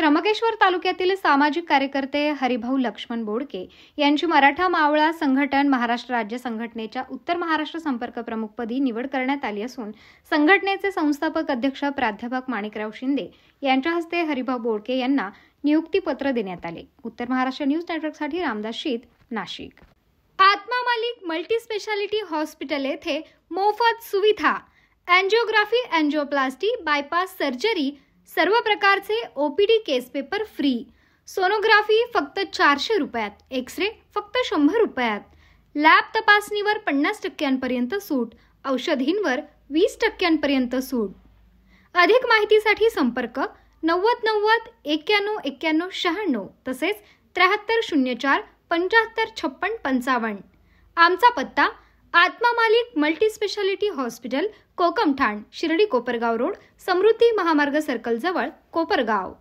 त्र्यंबकेश्वर तालुक्यातील सामाजिक कार्यकर्ते हरिभाऊ लक्ष्मण बोडके यांची मराठा मावळा संघटन महाराष्ट्र राज्य संघटनेच्या उत्तर महाराष्ट्र संपर्क प्रमुखपदी निवड करण्यात आली असून संघटनेचे संस्थापक अध्यक्ष प्राध्यापक माणिकराव शिंदे यांच्या हस्ते हरिभाऊ बोडके यांना नियुक्तीपत्र देण्यात आले। उत्तर महाराष्ट्र न्यूज नेटवर्कसाठी रामदास शीत, नाशिक। आत्मा मालिक मल्टी स्पेशालिटी हॉस्पिटल येथे मोफत सुविधा, एंजिओग्राफी, एंजिओप्लास्टी, बायपास सर्जरी, सर्व प्रकारचे ओपीडी केस पेपर फ्री, सोनोग्राफी फक्त 400 रुपयात, एक्सरे फक्त 100 रुपयात, लॅब तपासणीवर 50% सूट, औषधींवर 20% सूट। अधिक माहितीसाठी संपर्क 90 90 91 91 96 तसेच 7304 75 56 55। आमचा पत्ता Atma Malik multi speciality hospital, Kokamthan, Shirdi Kopargaon road, Samruddhi Mahamarg circle जवळ, कोपरगाव।